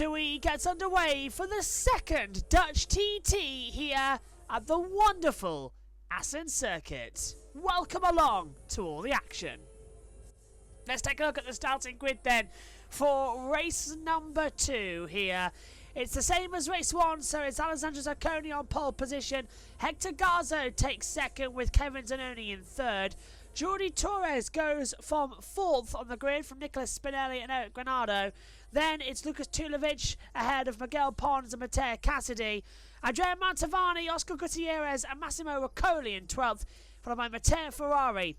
MotoE gets underway for the second Dutch TT here at the wonderful Assen circuit. Welcome along to all the action. Let's take a look at the starting grid then for race number 2 here. It's the same as race 1, so it's Alessandro Zacconi on pole position. Hector Garzo takes second with Kevin Zanoni in third. Jordi Torres goes from 4th on the grid from Nicolas Spinelli and Eric Granado. Then it's Lucas Tulovic ahead of Miguel Pons and Matteo Cassidy. Andrea Mantovani, Oscar Gutierrez and Massimo Roccoli in 12th, followed by Matteo Ferrari,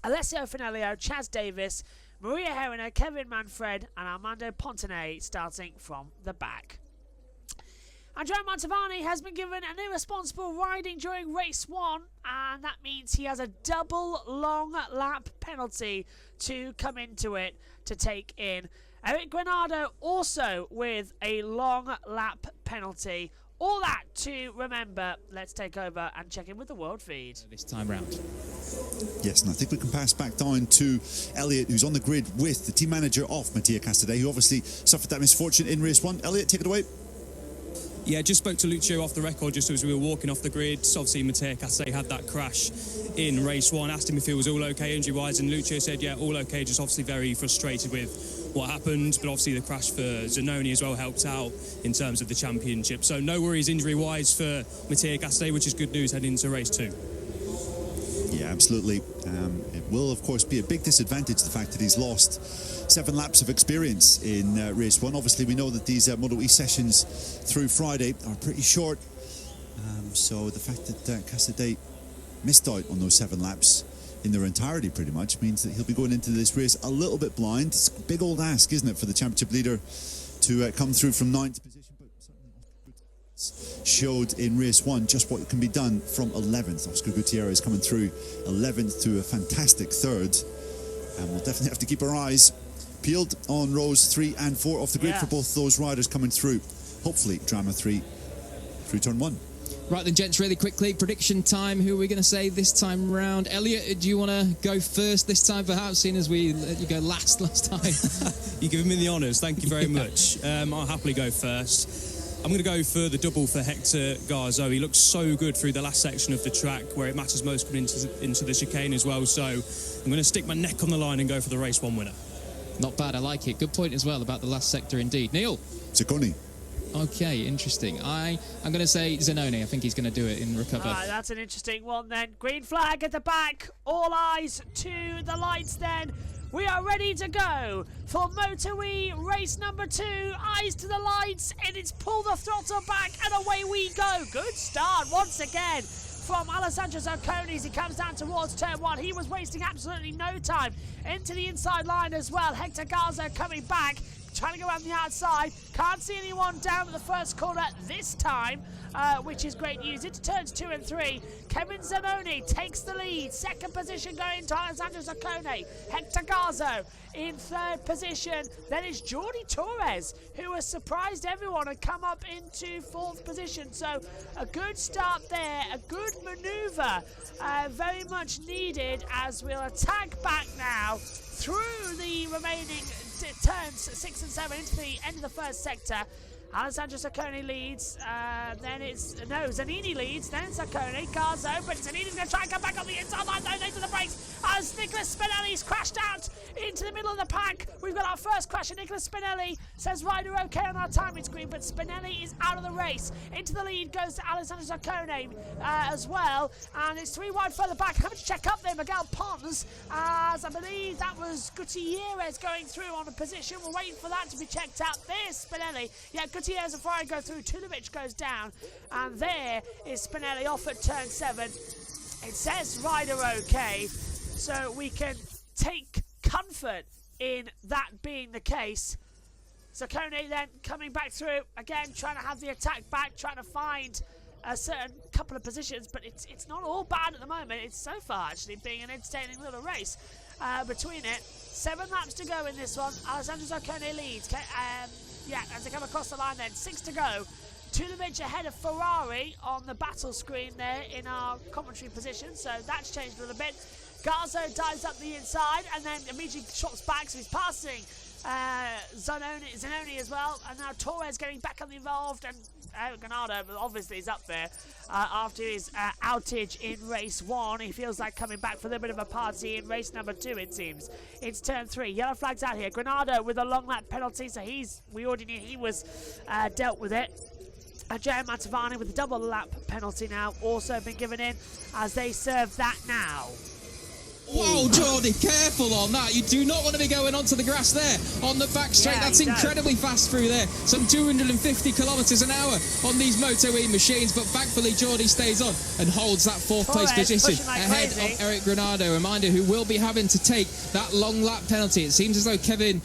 Alessio Finelio, Chaz Davis, Maria Herriner, Kevin Manfred and Armando Pontanet starting from the back. Andrea Mantovani has been given an irresponsible riding during race 1, and that means he has a double long lap penalty to come into it to take in. Eric Granado also with a long lap penalty. All that to remember. Let's take over and check in with the world feed. This time round. Yes, and I think we can pass back down to Elliot, who's on the grid with the team manager of Matteo Cassidy, who obviously suffered that misfortune in race 1. Elliot, take it away. Yeah, just spoke to Lucio off the record just as we were walking off the grid. So obviously Matteo Cassidy had that crash in race 1. Asked him if he was all okay injury-wise, and Lucio said, yeah, all okay, just obviously very frustrated with what happened. But obviously the crash for Zanoni as well helped out in terms of the championship. So no worries injury-wise for Matteo Cassidy, which is good news heading into race 2. Yeah, absolutely. It will, of course, be a big disadvantage, the fact that he's lost 7 laps of experience in race 1. Obviously, we know that these MotoE sessions through Friday are pretty short. So the fact that Cassidy missed out on those 7 laps in their entirety pretty much means that he'll be going into this race a little bit blind. It's a big old ask, isn't it, for the championship leader to come through from 9th position. Showed in race 1 just what can be done from 11th. Oscar Gutierrez coming through 11th to a fantastic 3rd, and we'll definitely have to keep our eyes peeled on rows 3 and 4 off the grid for both those riders coming through. Hopefully drama 3 through turn 1. Right then, gents, really quickly, prediction time. Who are we going to say this time round? Elliot, do you want to go first this time, perhaps, seeing as we let you go last time? You're giving me the honours, thank you very much. I'll happily go first. I'm going to go for the double for Hector Garzo. He looks so good through the last section of the track where it matters most coming into the chicane as well. So I'm going to stick my neck on the line and go for the race 1 winner. Not bad, I like it. Good point as well about the last sector indeed. Neil? Zacconi. Okay, interesting. I'm going to say Zanoni. I think he's going to do it in recover. That's an interesting one then. Green flag at the back. All eyes to the lights then. We are ready to go for MotoE race number 2. Eyes to the lights, and it's pull the throttle back, and away we go. Good start once again from Alessandro Zacconi as he comes down towards turn 1. He was wasting absolutely no time into the inside line as well. Hector Garzo coming back, trying to go around the outside. Can't see anyone down at the first corner this time, which is great news. Into turns 2 and 3. Kevin Zanoni takes the lead. Second position going to Alessandro Zacconi. Hector Garzo in 3rd position. Then it's Jordi Torres, who has surprised everyone and come up into 4th position. So a good start there, a good manoeuvre, very much needed as we'll attack back now through the remaining turns 6 and 7 into the end of the first sector. Alessandro Zacconi leads, Zanini leads, then Zacconi, Garzo, but Zanini's going to try and come back on the inside line, though, into the brakes, as Nicolas Spinelli's crashed out into the middle of the pack. We've got our first crash, and Nicolas Spinelli says rider okay on our timing screen, but Spinelli is out of the race. Into the lead goes to Alessandro Zacconi as well, and it's 3 wide further back. Having to check up there, Miguel Pons, as I believe that was Gutierrez going through on a position. We're waiting for that to be checked out. There's Spinelli. Yeah, Gutierrez and Ferrari go through, Tulovic goes down, and there is Spinelli off at turn 7. It says rider okay, so we can take comfort in that being the case. Zacconi then coming back through, again trying to have the attack back, trying to find a certain couple of positions, but it's not all bad at the moment. It's so far actually being an entertaining little race between it. 7 laps to go in this one. Alessandro Zacconi leads. As they come across the line then, 6 to go. Tulovic ahead of Ferrari on the battle screen there in our commentary position, so that's changed a little bit. Garzo dives up the inside and then immediately shots back, so he's passing Zanoni as well, and now Torres getting back involved, and Granado obviously is up there after his outage in race 1. He feels like coming back for a little bit of a party in race number 2, it seems. It's turn 3. Yellow flags out here. Granado with a long lap penalty, so we already knew he was dealt with it. JBMotorsports Mantovani with a double lap penalty now also been given in as they serve that now. Whoa, Jordy, careful on that. You do not want to be going onto the grass there on the back straight. Yeah, that's incredibly fast through there. Some 250 kilometres an hour on these MotoE machines, but thankfully Jordy stays on and holds that fourth place position ahead of Eric Granado. Reminder who will be having to take that long lap penalty. It seems as though Andrea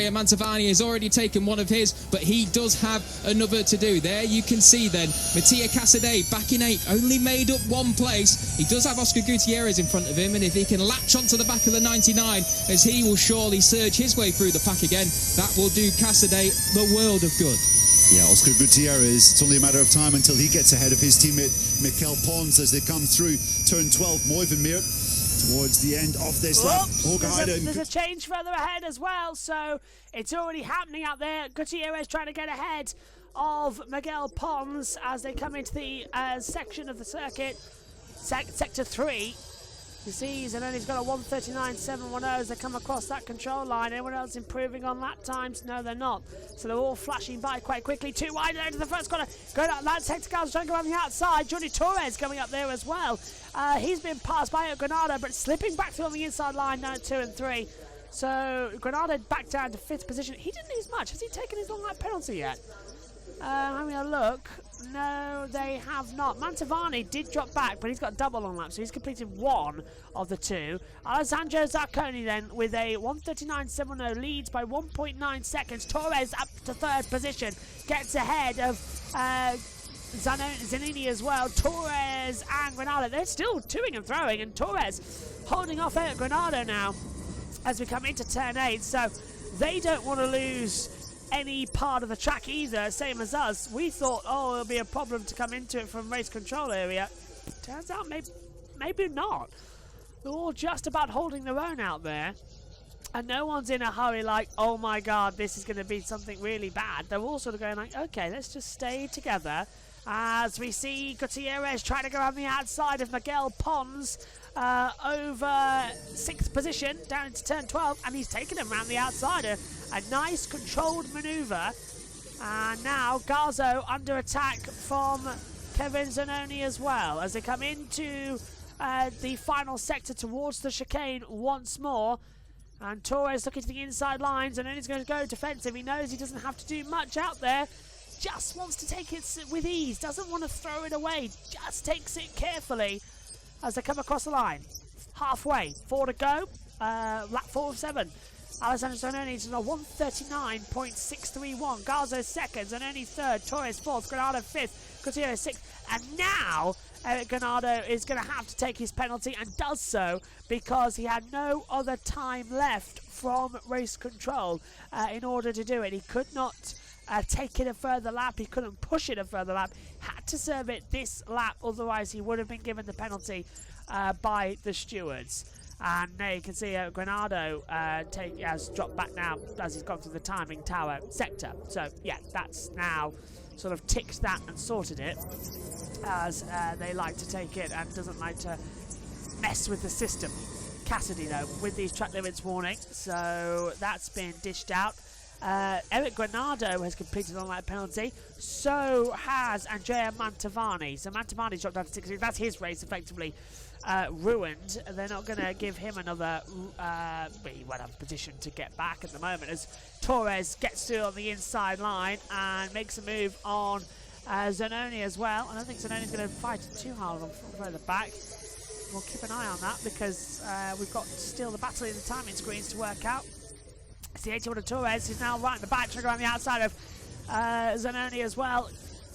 Mantovani has already taken one of his, but he does have another to do. There you can see then Mattia Casadei back in 8th, only made up one place. He does have Oscar Gutierrez in front of him, and if he can latch onto the back of the 99, as he will surely surge his way through the pack again, that will do Casadei the world of good. Yeah, Oscar Gutierrez, it's only a matter of time until he gets ahead of his teammate Mikel Pons as they come through turn 12, Moivenmeer, towards the end of this lap. There's a change further ahead as well, so it's already happening out there. Gutierrez trying to get ahead of Miguel Pons as they come into the section of the circuit, sector 3. You see, Zanoni's got a 1:39.710 as they come across that control line. Anyone else improving on lap times? No, they're not. So they're all flashing by quite quickly. Too wide there into the first corner. Going up, Lance Hector Carlos trying to go on the outside. Johnny Torres coming up there as well. He's been passed by at Granado, but slipping back through on the inside line now at 2 and 3. So Granado back down to 5th position. He didn't lose much. Has he taken his long lap penalty yet? Having a look. No, they have not. Mantovani did drop back, but he's got double long lap, so he's completed one of the 2. Alessandro Zacconi then with a 1:39.70 leads by 1.9 seconds. Torres up to 3rd position, gets ahead of Zanini as well. Torres and Granado, they're still toing and throwing, and Torres holding off Eric Granado now as we come into turn 8, so they don't want to lose any part of the track either, same as us. We thought, it'll be a problem to come into it from race control area. Turns out maybe not. They're all just about holding their own out there, and no one's in a hurry like, oh my god, this is going to be something really bad. They're all sort of going like, okay, let's just stay together as we see Gutierrez trying to go around the outside of Miguel Pons over 6th position down into turn 12, and he's taken him around the outside. A nice controlled manoeuvre, and now Garzo under attack from Kevin Zanoni as well as they come into the final sector towards the chicane once more. And Torres looking to the inside lines, and then he's going to go defensive. He knows he doesn't have to do much out there, just wants to take it with ease, doesn't want to throw it away, just takes it carefully as they come across the line. Halfway, 4 to go, lap 4 of 7. Alessandro Zanoni is on a 1:39.631. Garzo 2nd, Zanoni 3rd, Torres 4th, Granado 5th, Gutierrez 6th, and now Eric Granado is going to have to take his penalty, and does so because he had no other time left from race control in order to do it. He could not take it a further lap, he couldn't push it a further lap, had to serve it this lap, otherwise he would have been given the penalty by the stewards. And now you can see Granado has dropped back now as he's gone through the timing tower sector. So yeah, that's now sort of ticked that and sorted it, as they like to take it and doesn't like to mess with the system. Cassidy though with these track limits warning, so that's been dished out. Eric Granado has completed on that penalty, so has Andrea Mantovani. So Mantovani's dropped down to 16. That's his race effectively ruined. They're not going to give him another he won't have a position to get back at the moment as Torres gets through on the inside line and makes a move on Zanoni as well. I don't think Zanoni's going to fight too hard on further back. We'll keep an eye on that because we've got still the battle in the timing screens to work out. It's the 81 of Torres who's now right in the back, trying to go on the outside of Zanoni as well.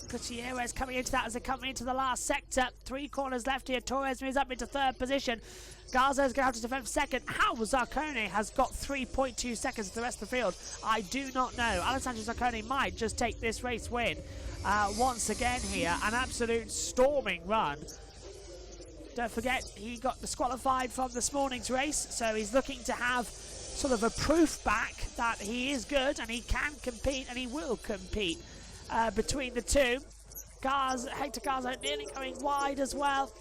Gutierrez coming into that as they come into the last sector. 3 corners left here. Torres moves up into 3rd position. Garza's going to have to defend 2nd. How Zacconi has got 3.2 seconds to the rest of the field, I do not know. Alessandro Zacconi might just take this race win once again here. An absolute storming run. Don't forget, he got disqualified from this morning's race, so he's looking to have sort of a proof back that he is good and he can compete and he will compete between the two. Hector Garza nearly going wide as well.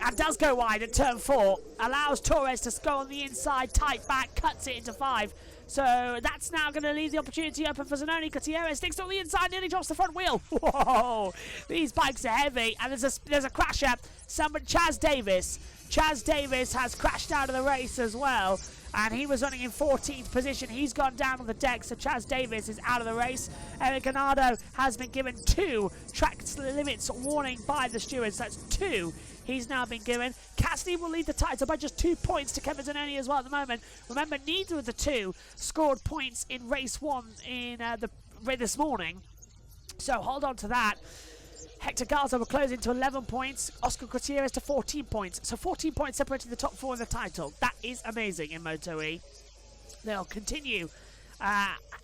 And does go wide at turn 4. Allows Torres to go on the inside, tight back, cuts it into 5. So that's now going to leave the opportunity open for Zanoni. Gutierrez sticks on the inside, nearly drops the front wheel. Whoa! These bikes are heavy, and there's a crasher. Chaz Davis has crashed out of the race as well, and he was running in 14th position. He's gone down on the deck, so Chaz Davis is out of the race. Eric Ganado has been given 2 track limits warning by the stewards. That's 2 he's now been given. Cassidy will lead the title by just 2 points to Kevin Zanoni as well at the moment. Remember, neither of the two scored points in race 1 in this morning, so hold on to that. Hector Garza will close into 11 points. Oscar Gutierrez to 14 points. So 14 points separating the top 4 in the title. That is amazing in MotoE. They'll continue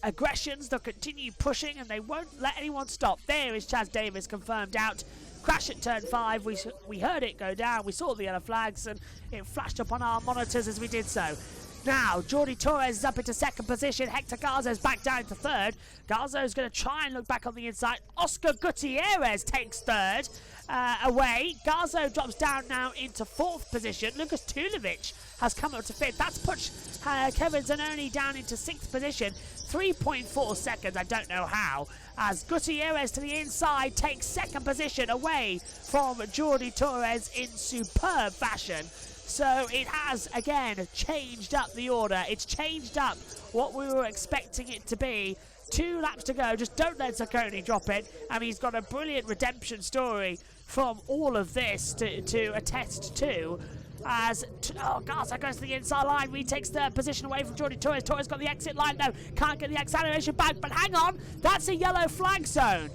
aggressions. They'll continue pushing, and they won't let anyone stop. There is Chaz Davis confirmed out. Crash at turn 5. We heard it go down. We saw the yellow flags, and it flashed up on our monitors as we did so. Now, Jordi Torres is up into 2nd position. Hector Garza is back down to 3rd. Garza is going to try and look back on the inside. Oscar Gutierrez takes 3rd away. Garza drops down now into 4th position. Lucas Tulovic has come up to 5th. That's pushed Kevin Zanoni down into 6th position. 3.4 seconds, I don't know how, as Gutierrez to the inside takes 2nd position away from Jordi Torres in superb fashion. So it has, again, changed up the order. It's changed up what we were expecting it to be. 2 laps to go. Just don't let Zacconi drop it. And he's got a brilliant redemption story from all of this to attest to. Garza goes to the inside line, retakes 3rd position away from Jordi Torres. Torres got the exit line, no, can't get the acceleration back, but hang on, that's a yellow flag zone.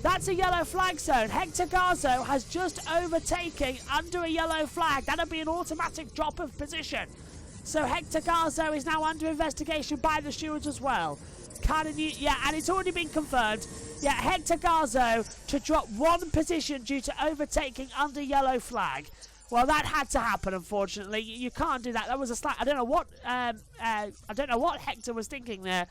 That's a yellow flag zone. Hector Garza has just overtaken under a yellow flag. That'll be an automatic drop of position. So Hector Garza is now under investigation by the stewards as well. And it's already been confirmed. Yeah, Hector Garza to drop 1 position due to overtaking under yellow flag. Well, that had to happen, unfortunately. You can't do that. That was a slight. I don't know what Hector was thinking there.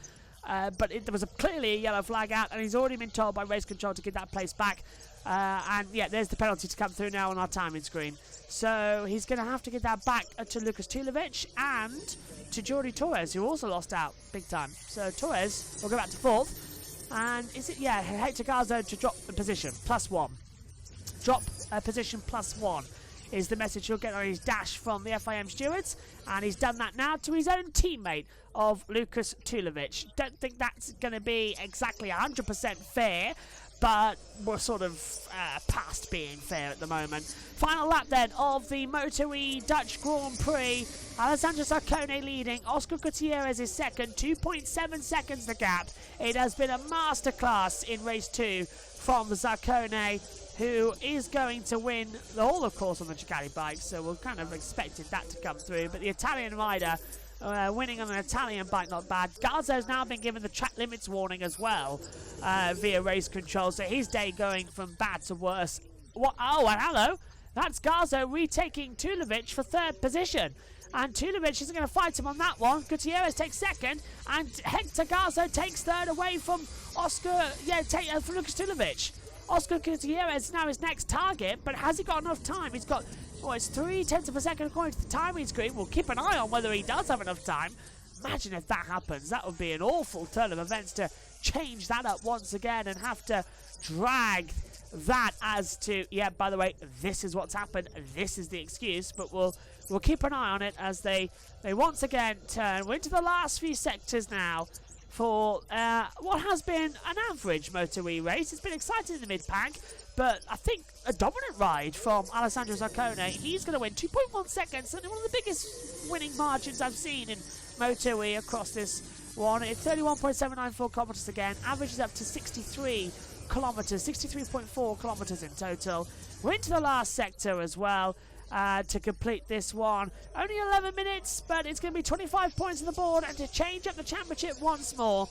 But there was clearly a yellow flag out, and he's already been told by race control to get that place back. And yeah, there's the penalty to come through now on our timing screen. So he's going to have to get that back to Lucas Tulovic and to Jordi Torres, who also lost out big time. So Torres will go back to 4th. And is it, yeah, Hector Garza to drop the position, +1. Drop a position +1 is the message he'll get on his dash from the FIM stewards, and he's done that now to his own teammate of Lucas Tulovic. Don't think that's going to be exactly 100% fair, but we're sort of past being fair at the moment. Final lap then of the MotoE Dutch Grand Prix. Alessandro Zacconi leading. Oscar Gutierrez is 2nd. 2.7 seconds the gap. It has been a masterclass in race 2 from Zacconi, who is going to win the whole, of course, on the Ducati bike, so we'll kind of expected that to come through. But the Italian rider winning on an Italian bike, not bad. Garza has now been given the track limits warning as well via race control, so his day going from bad to worse. Oh, and hello, that's Garza retaking Tulovic for 3rd position. And Tulovic isn't going to fight him on that one. Gutierrez takes 2nd, and Hector Garza takes 3rd away from from Lucas Tulovic. Oscar Gutierrez is now his next target, but has he got enough time? He's got, it's 0.3 of a second according to the timing screen. We'll keep an eye on whether he does have enough time. Imagine if that happens. That would be an awful turn of events to change that up once again and have to drag that as to, yeah, by the way, this is what's happened. This is the excuse, but we'll keep an eye on it as they once again turn. We're into the last few sectors now for what has been an average MotoE race. It's been exciting in the mid-pack, but I think a dominant ride from Alessandro Zacconi. He's going to win 2.1 seconds, and one of the biggest winning margins I've seen in MotoE across this one. It's 31.794 kilometres again. Average is up to 63 kilometres, 63.4 kilometres in total. We're into the last sector as well. To complete this one. Only 11 minutes, but it's going to be 25 points on the board, and to change up the championship once more.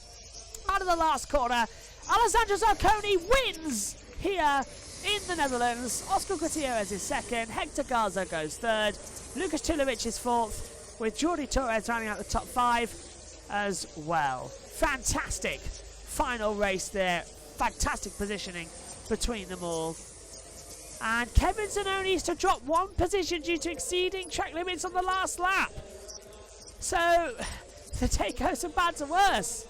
Out of the last corner, Alessandro Zacconi wins here in the Netherlands. Oscar Gutierrez is 2nd, Hector Garza goes 3rd, Lucas Tulovic is 4th, with Jordi Torres rounding out the top 5 as well. Fantastic final race there. Fantastic positioning between them all. And Kevin Zanoni is to drop 1 position due to exceeding track limits on the last lap. So the day goes from bad to worse.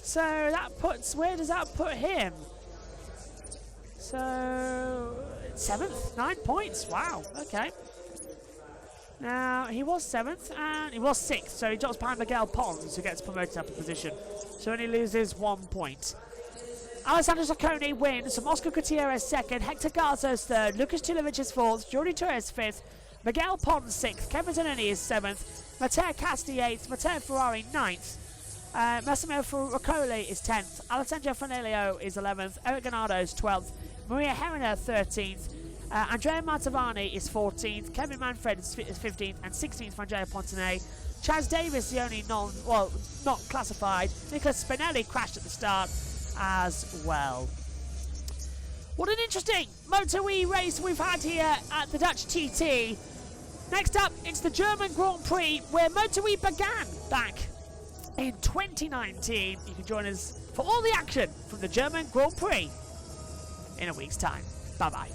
So that puts, where does that put him? So 7th, 9 points. Wow, okay. Now he was 7th and he was 6th, so he drops behind Miguel Pons, who gets promoted up a position. So only loses 1 point. Alessandro Zaccone wins, Oscar Gutierrez 2nd, Hector Garzo's 3rd, Lucas Tulovic is 4th, Jordi Torres 5th, Miguel Pons 6th, Kevin Zanoni is 7th, Matteo Casti 8th, Matteo Ferrari 9th, Massimo Roccoli is 10th, Alessandro Fanelio is 11th, Eric Ganardo is 12th, Maria Herrera 13th, Andrea Martivani is 14th, Kevin Manfred is 15th, and 16th for Andrea Pontonnet. Chaz Davis, the only not classified. Nicolas Spinelli crashed at the start as well. What an interesting MotoE race we've had here at the Dutch TT. Next up, it's the German Grand Prix, where MotoE began back in 2019. You can join us for all the action from the German Grand Prix in a week's time. Bye-bye.